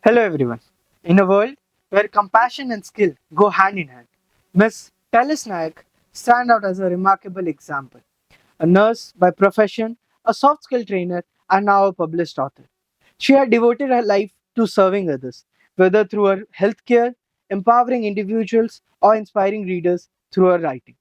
Hello, everyone. In a world where compassion and skill go hand in hand, Miss Talis Nayak stand out as a remarkable example. A nurse by profession, a soft skill trainer, and now a published author. She had devoted her life to serving others, whether through her healthcare, empowering individuals, or inspiring readers through her writing.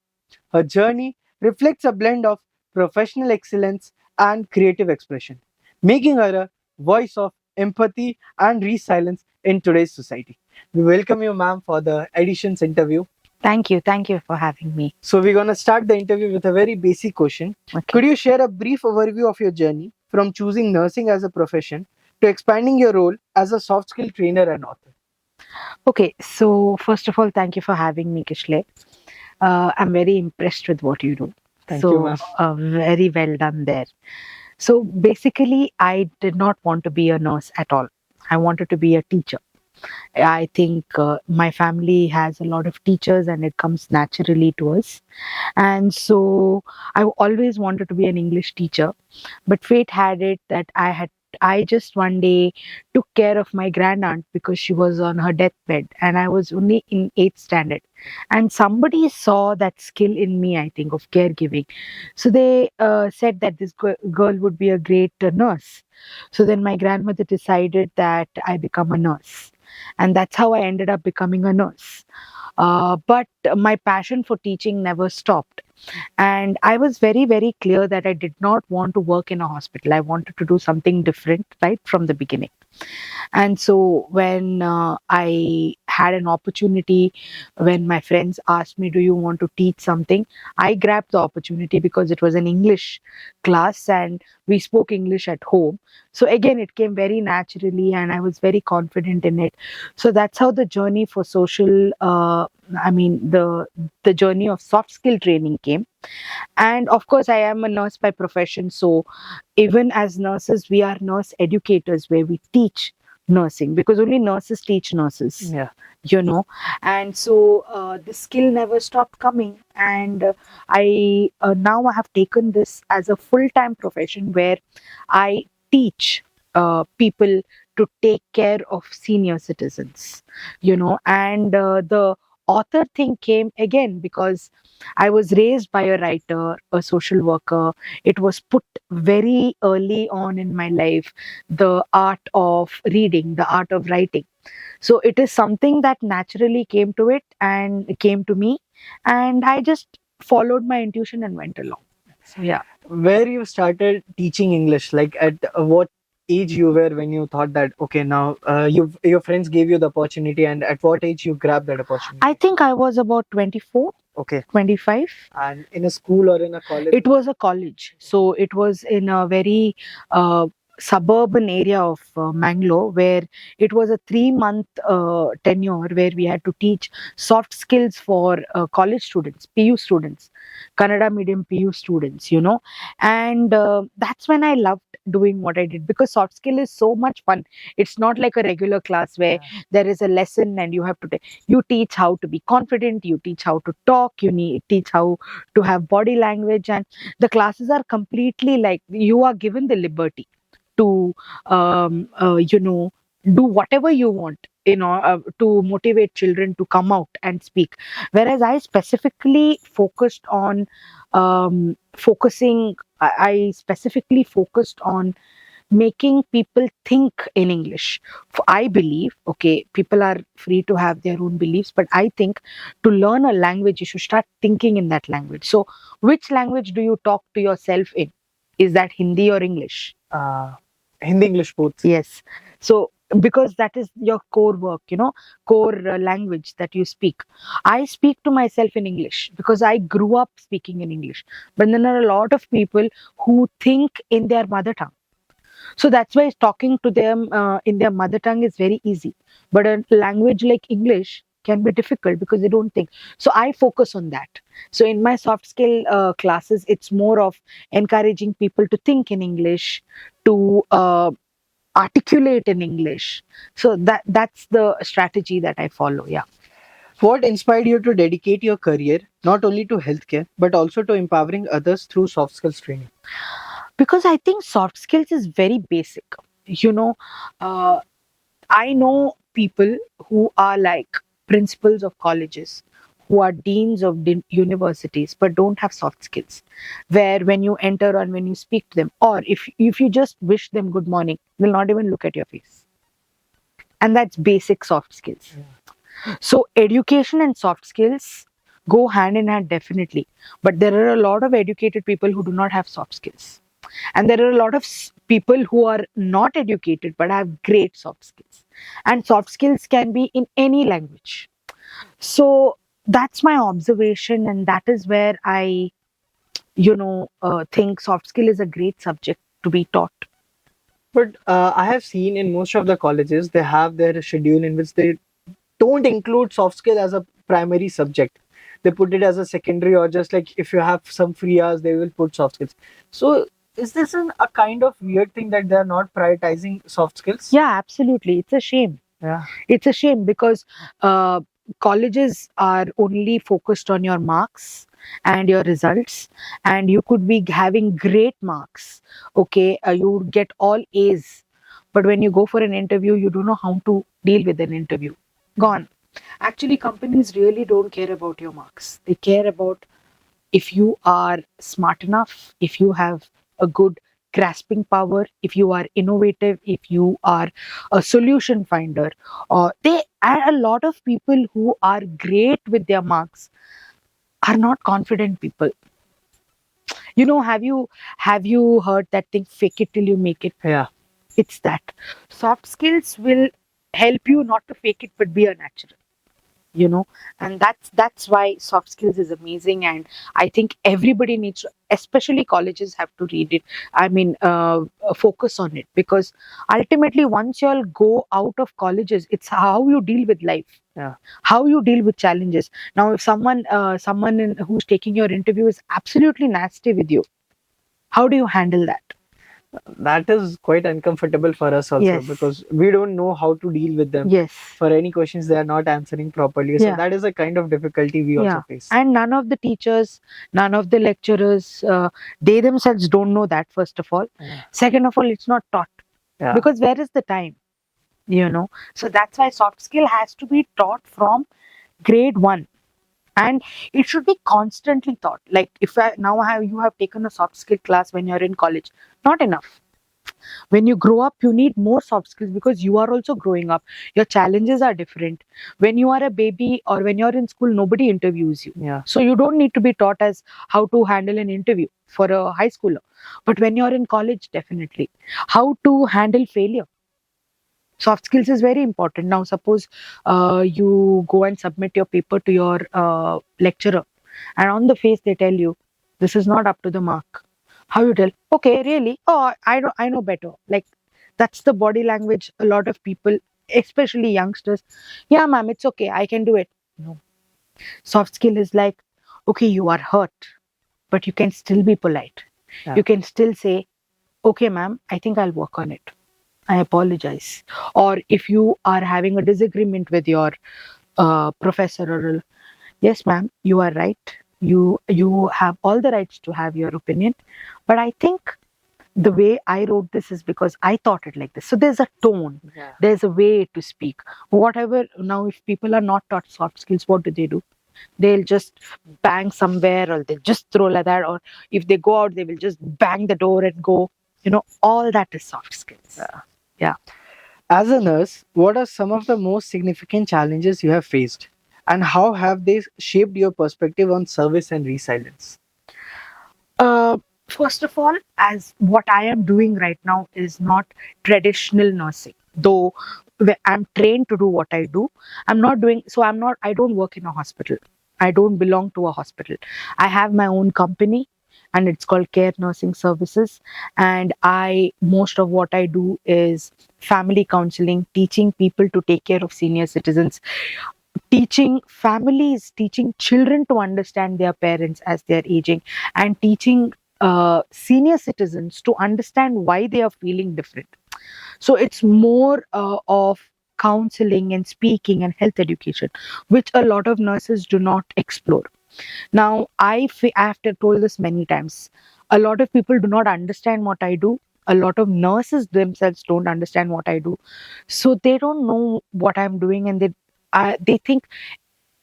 Her journey reflects a blend of professional excellence and creative expression, making her a voice of empathy and resilience in today's society. We welcome you, ma'am, for the editions interview. Thank you. Thank you for having me. So, we're going to start the interview with a very basic question. Okay. Could you share a brief overview of your journey from choosing nursing as a profession to expanding your role as a soft skill trainer and author? Okay. So, first of all, thank you for having me, Kishle. I'm very impressed with what you do. Thank you, So, ma'am. very well done there. So, basically, I did not want to be a nurse at all. I wanted to be a teacher. I think my family has a lot of teachers and it comes naturally to us. And so I always wanted to be an English teacher, but fate had it that I just one day took care of my grand aunt because she was on her deathbed and I was only in 8th standard. And somebody saw that skill in me, I think, of caregiving. So they said that this girl would be a great nurse. So then my grandmother decided that I become a nurse. And that's how I ended up becoming a nurse. But my passion for teaching never stopped. And I was very, very clear that I did not want to work in a hospital. I wanted to do something different right from the beginning. And so when I had an opportunity, when my friends asked me, "Do you want to teach something?" I grabbed the opportunity because it was an English class and we spoke English at home. So again, it came very naturally and I was very confident in it. So that's how the journey for social, the journey of soft skill training came. And of course, I am a nurse by profession. So even as nurses, we are nurse educators where we teach nursing because only nurses teach nurses, Yeah. you know. And so the skill never stopped coming. And I now I have taken this as a full time profession where I teach people to take care of senior citizens, and the author thing came again because I was raised by a writer, a social worker. It was put very early on in my life, the art of reading, the art of writing. So it is something that naturally came to it and came to me, and I just followed my intuition and went along. So yeah. Where you started teaching English, like at what age you were when you thought that okay, now your friends gave you the opportunity, and at what age you grabbed that opportunity? I think I was about 24, Okay. 25. And in a school or in a college? It was a college. So it was in a very suburban area of Mangalore where it was a 3 month tenure where we had to teach soft skills for college students, PU students, Kannada medium PU students, And that's when I loved doing what I did because soft skill is so much fun. It's not like a regular class where there is a lesson and you have to you teach how to be confident, you teach how to talk, teach how to have body language, and the classes are completely like you are given the liberty to do whatever you want, to motivate children to come out and speak. Whereas I specifically focused on I specifically focused on making people think in English. I believe, okay, people are free to have their own beliefs, but I think to learn a language, you should start thinking in that language. So, which language do you talk to yourself in? Is that Hindi or English? Hindi, English, both. Yes. So, because that is your core work, core language that you speak. I speak to myself in English because I grew up speaking in English. But then there are a lot of people who think in their mother tongue. So that's why talking to them in their mother tongue is very easy. But a language like English can be difficult because they don't think. So I focus on that. So in my soft skill classes, it's more of encouraging people to think in English, to articulate in English. So that's the strategy that I follow. Yeah. What inspired you to dedicate your career not only to healthcare but also to empowering others through soft skills training? Because I think soft skills is very basic. You know, uh, I know people who are like principals of colleges, who are deans of universities, but don't have soft skills. Where when you enter and when you speak to them, or if you just wish them good morning, they'll not even look at your face. And that's basic soft skills. So education and soft skills go hand in hand definitely. But there are a lot of educated people who do not have soft skills. And there are a lot of people who are not educated but have great soft skills. And soft skills can be in any language. So that's my observation, and that is where I, think soft skill is a great subject to be taught. But I have seen in most of the colleges, they have their schedule in which they don't include soft skill as a primary subject. They put it as a secondary, or just like if you have some free hours, they will put soft skills. So is this a kind of weird thing that they're not prioritizing soft skills? Yeah, absolutely. It's a shame. Yeah. It's a shame because colleges are only focused on your marks and your results, and you could be having great marks. Okay, you would get all A's, but when you go for an interview, you don't know how to deal with an interview. Gone. Actually, companies really don't care about your marks. They care about if you are smart enough, if you have a good grasping power, if you are innovative, if you are a solution finder. Or they are a lot of people who are great with their marks are not confident people. Have you heard that thing, fake it till you make it? Yeah. It's that. Soft skills will help you not to fake it but be a natural. And that's why soft skills is amazing, and I think everybody needs to, especially colleges, have to read it. I mean, focus on it, because ultimately once you all go out of colleges, it's how you deal with life. Yeah. How you deal with challenges. Now if someone who's taking your interview is absolutely nasty with you, how do you handle that? That is quite uncomfortable for us also, Yes. because we don't know how to deal with them. Yes. For any questions they are not answering properly. So Yeah. that is a kind of difficulty we also Yeah. face. And none of the teachers, none of the lecturers, they themselves don't know that, first of all. Yeah. Second of all, it's not taught. Yeah. Because where is the time? So that's why soft skill has to be taught from grade one, and it should be constantly taught. Like if you have taken a soft skill class when you're in college, not enough. When you grow up, you need more soft skills, because you are also growing up. Your challenges are different. When you are a baby or when you're in school, nobody interviews you. Yeah. So you don't need to be taught as how to handle an interview for a high schooler. But when you're in college, definitely. How to handle failure. Soft skills is very important. Now, suppose you go and submit your paper to your lecturer, and on the face they tell you, this is not up to the mark. How you tell? Okay, really? Oh, I know better. Like, that's the body language. A lot of people, especially youngsters, yeah, ma'am, it's okay. I can do it. No. Soft skill is like, okay, you are hurt, but you can still be polite. Yeah. You can still say, okay, ma'am, I think I'll work on it. I apologize. Or if you are having a disagreement with your professor, or yes, ma'am, you are right. You have all the rights to have your opinion, but I think the way I wrote this is because I thought it like this. So there's a tone, Yeah. there's a way to speak. Whatever. Now, if people are not taught soft skills, what do? They'll just bang somewhere, or they'll just throw like that, or if they go out, they will just bang the door and go. All that is soft skills. Yeah. As a nurse, what are some of the most significant challenges you have faced, and how have they shaped your perspective on service and resilience? First of all, as what I am doing right now is not traditional nursing, though I'm trained to do what I do. I don't work in a hospital. I don't belong to a hospital. I have my own company, and it's called Care Nursing Services. And most of what I do is family counseling, teaching people to take care of senior citizens, teaching families, teaching children to understand their parents as they're aging, and teaching senior citizens to understand why they are feeling different. So it's more of counseling and speaking and health education, which a lot of nurses do not explore. Now, I have told this many times. A lot of people do not understand what I do, A lot of nurses themselves don't understand what I do, so they don't know what I'm doing, and they think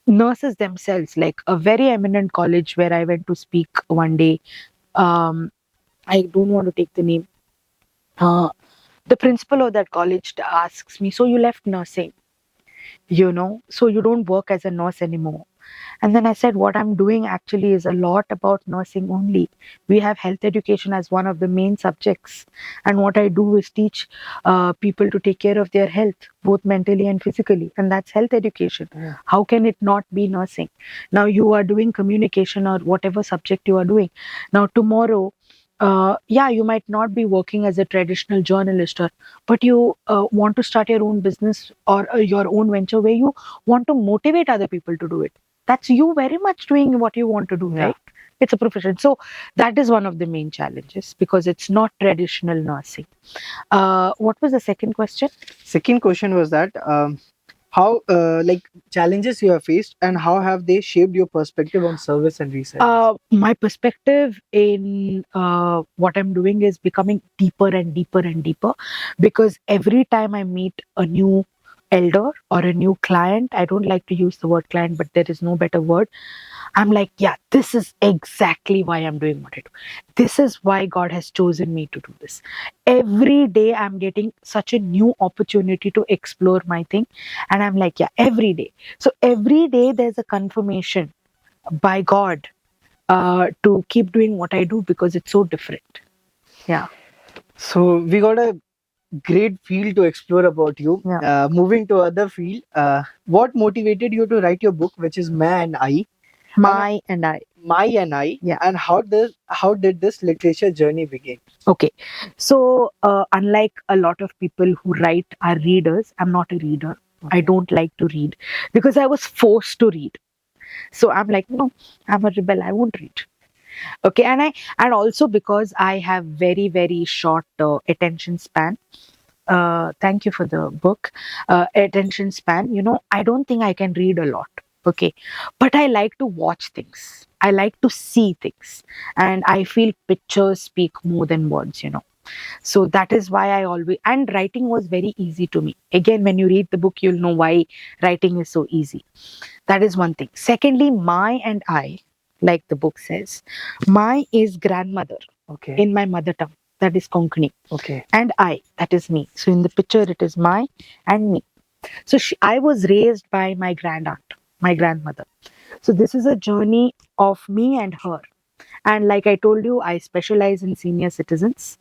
nurses themselves, like a very eminent college where I went to speak one day. Um, I don't want to take the name. Uh, the principal of that college asks me, "So you left nursing, so you don't work as a nurse anymore?" And then I said, what I'm doing actually is a lot about nursing only. We have health education as one of the main subjects. And what I do is teach people to take care of their health, both mentally and physically. And that's health education. Yeah. How can it not be nursing? Now you are doing communication or whatever subject you are doing. Now, tomorrow, yeah, you might not be working as a traditional journalist, but you want to start your own business or your own venture where you want to motivate other people to do it. That's you very much doing what you want to do, Yeah. right? It's a profession. So that is one of the main challenges because it's not traditional nursing. What was the second question? Second question was that how like challenges you have faced and how have they shaped your perspective on service and research? My perspective in what I'm doing is becoming deeper and deeper and deeper because every time I meet a new elder or a new client, I don't like to use the word client, but there is no better word. I'm like, yeah, this is exactly why I'm doing what I do. This is why God has chosen me to do this. Every day I'm getting such a new opportunity to explore my thing. And I'm like, yeah, every day. So every day there's a confirmation by God to keep doing what I do because it's so different. Yeah. So we got a great field to explore about you. Yeah. Moving to other field, what motivated you to write your book, which is Ma and I, My and I. My and I, Yeah. and how did this literature journey begin? Okay. So, unlike a lot of people who write are readers, I'm not a reader. I don't like to read because I was forced to read. So I'm like, no, I'm a rebel. I won't read. Okay. And also because I have very, very short attention span. Thank you for the book. Attention span. I don't think I can read a lot. Okay. But I like to watch things. I like to see things. And I feel pictures speak more than words. So that is why I always, and writing was very easy to me. Again, when you read the book, you'll know why writing is so easy. That is one thing. Secondly, my and I, like the book says, my is grandmother Okay. in my mother tongue. That is Konkani. Okay. And I, that is me. So in the picture, it is my and me. So I was raised by my grandaunt, my grandmother. So this is a journey of me and her. And like I told you, I specialize in senior citizens.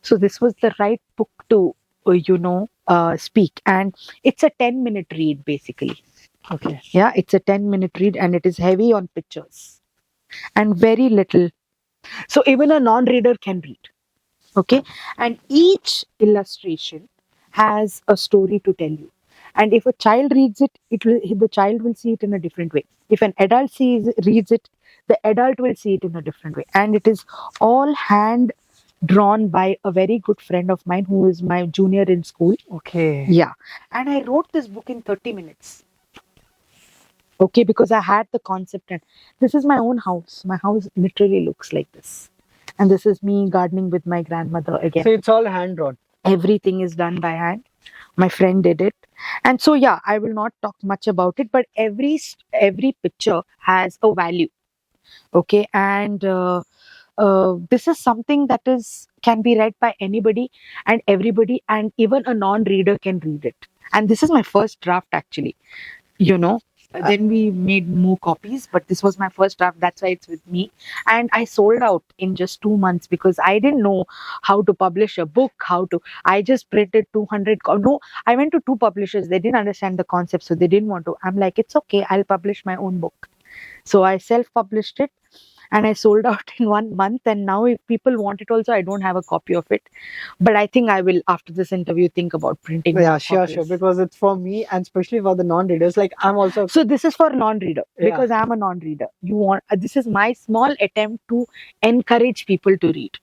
So this was the right book to, speak. And it's a 10-minute read, basically. Okay. Yeah, it's a 10-minute read and it is heavy on pictures and very little. So even a non reader can read. Okay. And each illustration has a story to tell you. And if a child reads it, the child will see it in a different way. If an adult reads it, the adult will see it in a different way. And it is all hand drawn by a very good friend of mine who is my junior in school. Okay. Yeah. And I wrote this book in 30 minutes. Okay, because I had the concept, and this is my own house. My house literally looks like this. And this is me gardening with my grandmother again. So it's all hand drawn. Everything is done by hand. My friend did it. And so yeah, I will not talk much about it, but every picture has a value. Okay, and this is something that is can be read by anybody and everybody, and even a non-reader can read it. And this is my first draft actually. you know then we made more copies, but this was my first draft. That's why it's with me. And I sold out in just 2 months because I didn't know how to publish a book, I just printed 200 no, I went to two publishers. They didn't understand the concept, so they didn't want to. I'm like, it's okay, I'll publish my own book. So I self-published it and I sold out in 1 month. And now if people want it also, I don't have a copy of it. But I think I will, after this interview, think about printing Yeah, more sure, copies. because it's for me and especially for the non-readers. Like I'm also. So this is for non-reader Yeah. because I'm a non-reader. This is my small attempt to encourage people to read.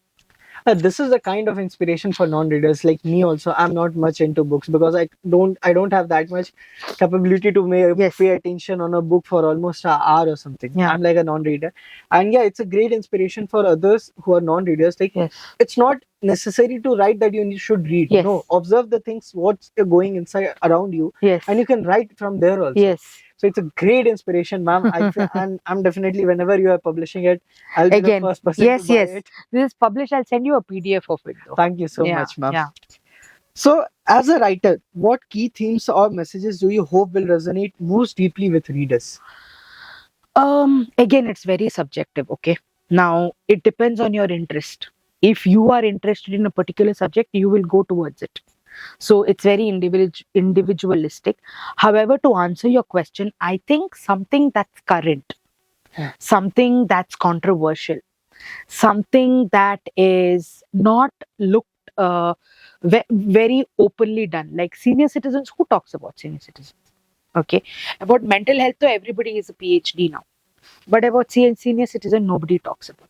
This is the kind of inspiration for non-readers like me also. I'm not much into books because I don't have that much capability to Yes. pay attention on a book for almost an hour or something. Yeah. I'm like a non-reader. And yeah, it's a great inspiration for others who are non-readers. Like, Yes. it's not necessary to write that should read. Yes. No, observe the things what's going inside around you, Yes. and you can write from there also. Yes. So it's a great inspiration, ma'am. And I'm definitely, whenever you are publishing it, I'll be the Again, first person yes, to buy yes. it. This is published. I'll send you a PDF of it though. Thank you so Yeah, much, ma'am. yeah. So, as a writer, what key themes or messages do you hope will resonate most deeply with readers? Again, it's very subjective. Okay. Now, it depends on your interest. If you are interested in a particular subject, you will go towards it. So it's very individualistic. However, to answer your question, I think something that's current, Yeah. something that's controversial, something that is not looked very openly done. Like senior citizens, who talks about senior citizens? Okay, about mental health, so everybody is a PhD now. But about senior citizen, nobody talks about.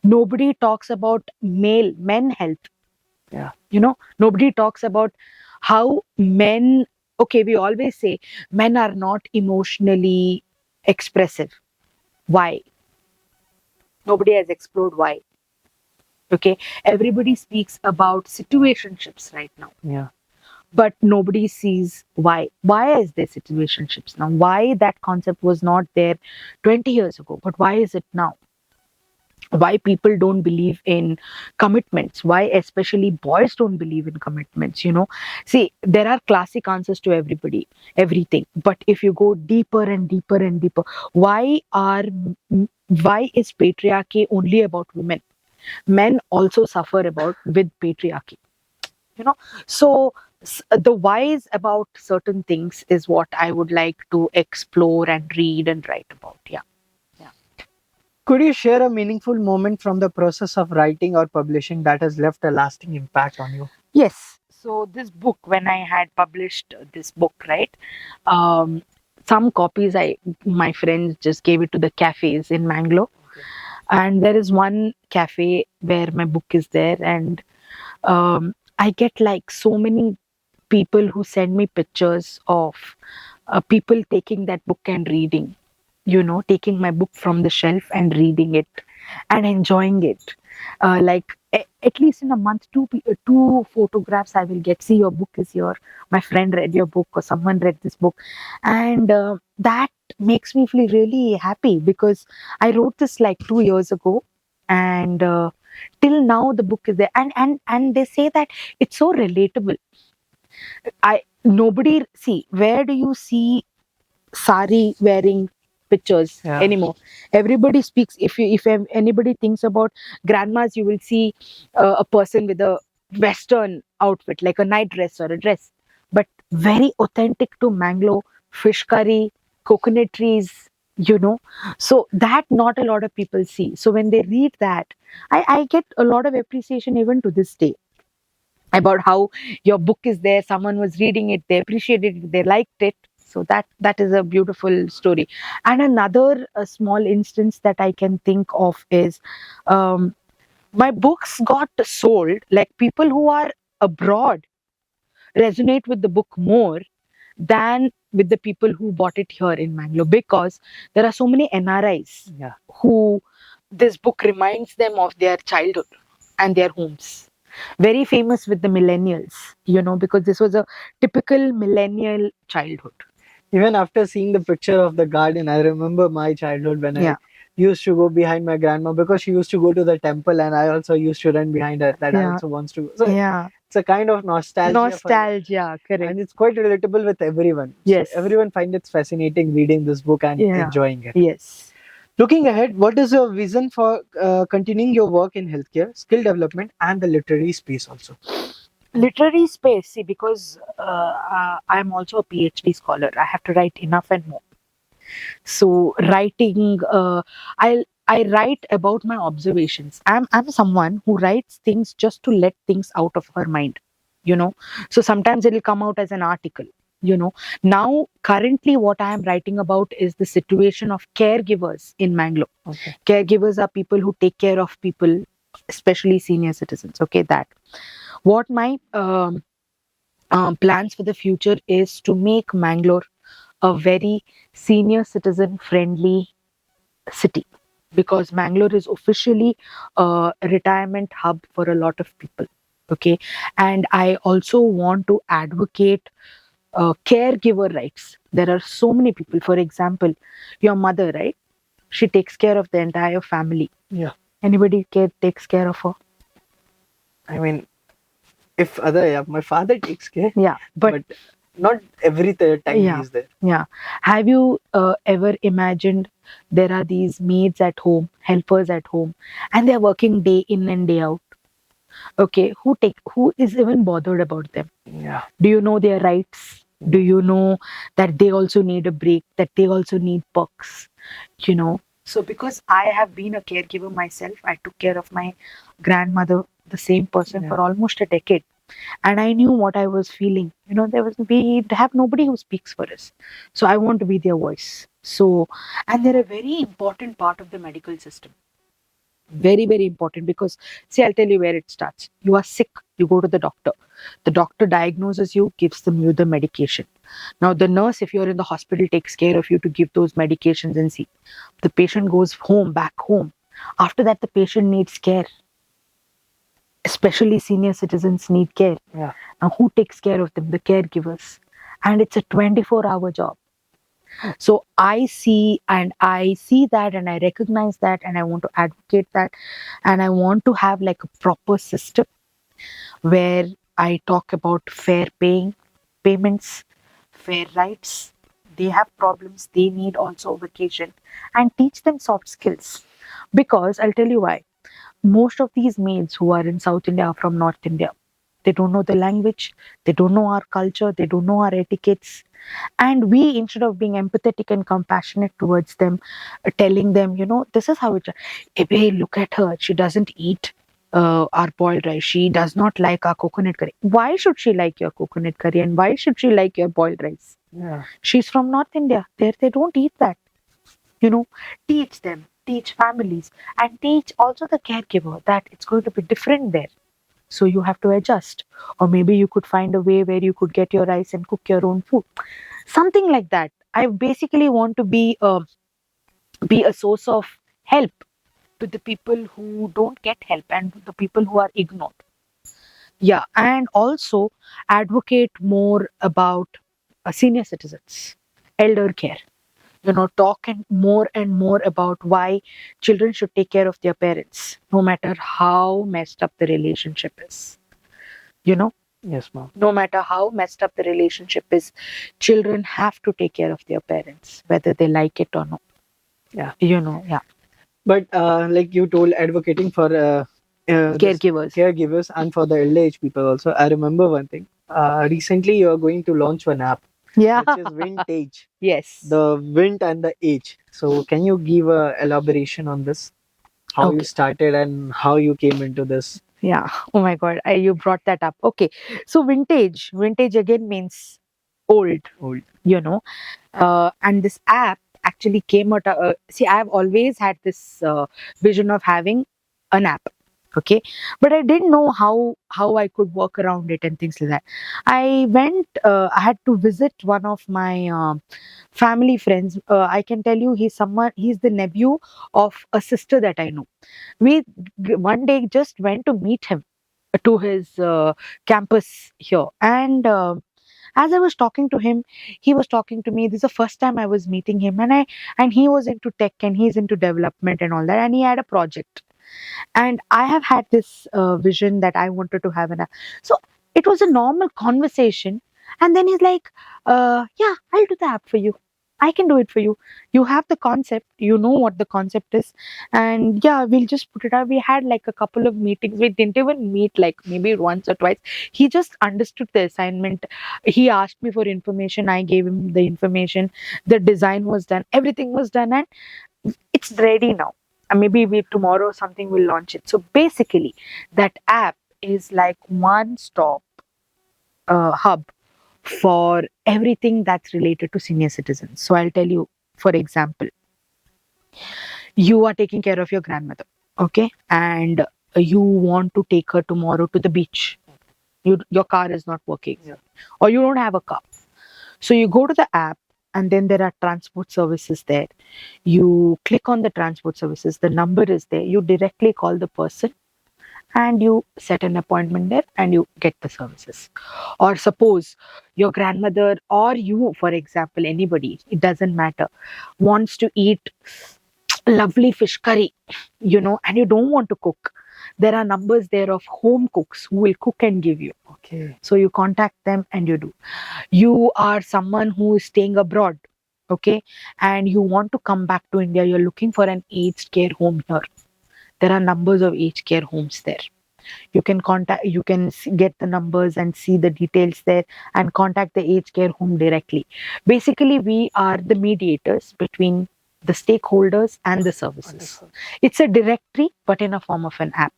Nobody talks about men health. Yeah. Nobody talks about how men. Okay, we always say men are not emotionally expressive. Why? Nobody has explored why. Okay, everybody speaks about situationships right now, Yeah. but nobody sees why is there situationships now, why that concept was not there 20 years ago, but why is it now, why people don't believe in commitments, why especially boys don't believe in commitments. See, there are classic answers to everything, but if you go deeper and deeper and deeper, why is patriarchy only about women? Men also suffer with patriarchy, you know so the whys about certain things is what I would like to explore and read and write about. Yeah. Could you share a meaningful moment from the process of writing or publishing that has left a lasting impact on you? Yes. So this book, when I had published this book, right, um some copies, my friends just gave it to the cafes in Mangalore. And there is one cafe where my book is there, and I get like so many people who send me pictures of people taking that book and reading, taking my book from the shelf and reading it and enjoying it. Like at least in a month, two photographs I will get. See, your book is here. My friend read your book, or someone read this book, and that makes me feel really happy because I wrote this like 2 years ago, and till now the book is there, and they say that it's so relatable. I Nobody, see, where do you see sari wearing pictures anymore? Everybody speaks. If anybody thinks about grandmas, you will see a person with a western outfit like a night dress or a dress, but very authentic to Mangalore, fish curry, coconut trees, so that not a lot of people see. So when they read that, I get a lot of appreciation even to this day about how your book is there, someone was reading it, they appreciated it, they liked it. So that is a beautiful story. And another small instance that I can think of is, um, my books got sold, like people who are abroad resonate with the book more than with the people who bought it here in Mangalore, because there are so many NRIs who this book reminds them of their childhood and their homes. Very famous with the millennials, because this was a typical millennial childhood. Even after seeing the picture of the garden, I remember my childhood when Yeah. I used to go behind my grandma because she used to go to the temple, and I also used to run behind her. That I Yeah. also wants to. So Yeah. it's a kind of nostalgia, Correct. and it's quite relatable with everyone. Yes. So everyone finds it fascinating reading this book and Yeah. enjoying it. Yes. Looking ahead, what is your vision for continuing your work in healthcare, skill development, and the literary space also? Literary space, see, because I'm also a PhD scholar, I have to write enough and more. So writing, I write about my observations. I'm someone who writes things just to let things out of her mind, so sometimes it'll come out as an article. Now currently what I am writing about is the situation of caregivers in Mangalore. Caregivers are people who take care of people especially senior citizens. Okay, that what my plans for the future is to make Mangalore a very senior citizen friendly city, because Mangalore is officially a retirement hub for a lot of people. Okay, and I also want to advocate caregiver rights. There are so many people. For example, your mother, right? She takes care of the entire family. Yeah. Anybody takes care of her? I mean, if other, yeah, my father takes care, Yeah, but not every time yeah, he's there. yeah. Have you ever imagined there are these maids at home, helpers at home, and they're working day in and day out? Okay, who is even bothered about them? Yeah. Do you know their rights? Do you know that they also need a break, that they also need perks? You know, so because I have been a caregiver myself, I took care of my grandmother, the same person, Yeah. for almost a decade, and I knew what I was feeling. We have nobody who speaks for us, so I want to be their voice. So, and they're a very important part of the medical system, very very important, because see, I'll tell you where it starts. You are sick, you go to the doctor diagnoses you, gives them you the medication. Now the nurse, if you're in the hospital, takes care of you to give those medications, and see, the patient goes home, back home. After that, the patient needs care, especially senior citizens need care. Yeah. Now who takes care of them? The caregivers. And it's a 24-hour job. So I see that, and I recognize that, and I want to advocate that, and I want to have like a proper system where I talk about fair payments, fair rights. They have problems, they need also vacation, and teach them soft skills. Because I'll tell you why. Most of these maids who are in South India are from North India. They don't know the language, they don't know our culture, they don't know our etiquettes. And we, instead of being empathetic and compassionate towards them, telling them, this is how it, hey, look at her, she doesn't eat our boiled rice, she does not like our coconut curry. Why should she like your coconut curry, and why should she like your boiled rice? Yeah. She's from North India, there they don't eat that. Teach them, teach families, and teach also the caregiver that it's going to be different there, so you have to adjust. Or maybe you could find a way where you could get your rice and cook your own food, something like that. I basically want to be a source of help to the people who don't get help and the people who are ignored. Yeah, and also advocate more about senior citizens, elder care. Talk and more about why children should take care of their parents, no matter how messed up the relationship is. You know, Yes, ma'am. no matter how messed up the relationship is, children have to take care of their parents, whether they like it or not. Yeah. Yeah. But like you told, advocating for this Caregivers. caregivers and for the elder age people also. I remember one thing. Recently, you are going to launch one app, Yeah. which is Vintage, Yes. the Vint and the Age. So, can you give a elaboration on this? How you Okay. started and how you came into this? Yeah. Oh my God. You brought that up. Okay. So vintage. Vintage again means old. Old. And this app actually came out. See, I've always had this vision of having an app. Okay, but I didn't know how I could work around it and things like that. I went. I had to visit one of my family friends. I can tell you, he's someone. He's the nephew of a sister that I know. We one day just went to meet him to his campus here, and as I was talking to him, he was talking to me. This is the first time I was meeting him, and he was into tech and he's into development and all that, and he had a project. And I have had this vision that I wanted to have an app. So it was a normal conversation, and then he's like, "Yeah, I'll do the app for you. I can do it for you. You have the concept. You know what the concept is, and yeah, we'll just put it out." We had like a couple of meetings. We didn't even meet like maybe once or twice. He just understood the assignment. He asked me for information. I gave him the information. The design was done. Everything was done, and it's ready now. And maybe tomorrow something will launch it. So basically, that app is like one stop hub for everything that's related to senior citizens. So I'll tell you, for example, you are taking care of your grandmother, okay, and you want to take her tomorrow to the beach. Your car is not working, Yeah. or you don't have a car. So you go to the app, and then there are transport services there. You click on the transport services, the number is there. You directly call the person and you set an appointment there and you get the services. Or suppose your grandmother or you, for example, anybody, it doesn't matter, wants to eat lovely fish curry, and you don't want to cook. There are numbers there of home cooks who will cook and give you. Okay. So you contact them and you do. You are someone who is staying abroad, okay, and you want to come back to India, you're looking for an aged care home here. There are numbers of aged care homes there. You can get the numbers and see the details there and contact the aged care home directly. Basically, we are the mediators between the stakeholders and the services. Wonderful. It's a directory, but in a form of an app.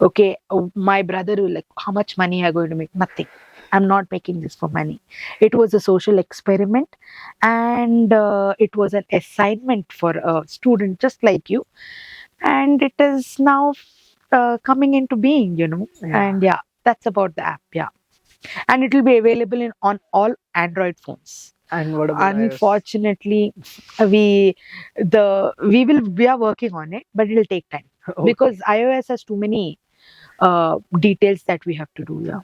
Okay, my brother will like, how much money are you going to make? Nothing. I'm not making this for money. It was a social experiment, and it was an assignment for a student just like you, and it is now coming into being, Yeah. And yeah, that's about the app. Yeah, and it will be available on all Android phones. And what about iOS? Unfortunately, we are working on it, but it'll take time Okay. because iOS has too many details that we have to do. Yeah.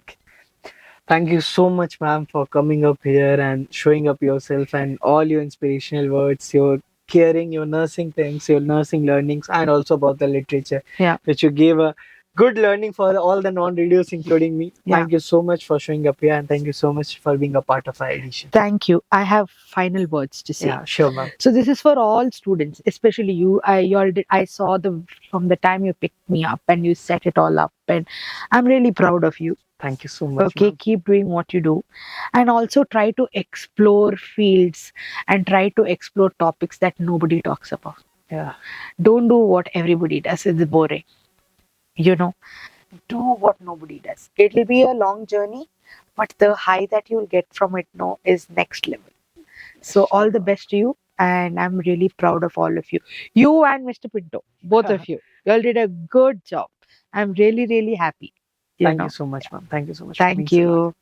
Thank you so much, ma'am, for coming up here and showing up yourself and all your inspirational words, your caring, your nursing things, your nursing learnings, and also about the literature, Yeah. which you gave a good learning for all the non-readers, including me. Yeah. Thank you so much for showing up here, and thank you so much for being a part of our edition. Thank you. I have final words to say. Yeah, sure, ma'am. So this is for all students, especially you. I saw from the time you picked me up and you set it all up, and I'm really proud of you. Thank you so much. Okay, ma'am. keep doing what you do, and also try to explore fields and try to explore topics that nobody talks about. Yeah. Don't do what everybody does. It's boring. Do what nobody does. It'll be a long journey, but the high that you'll get from it now is next level. So all the best to you, and I'm really proud of all of you. You and Mr. Pinto, both of you. You all did a good job. I'm really, really happy. Thank you so much, ma'am. Thank you so much. Thank Means a lot. you.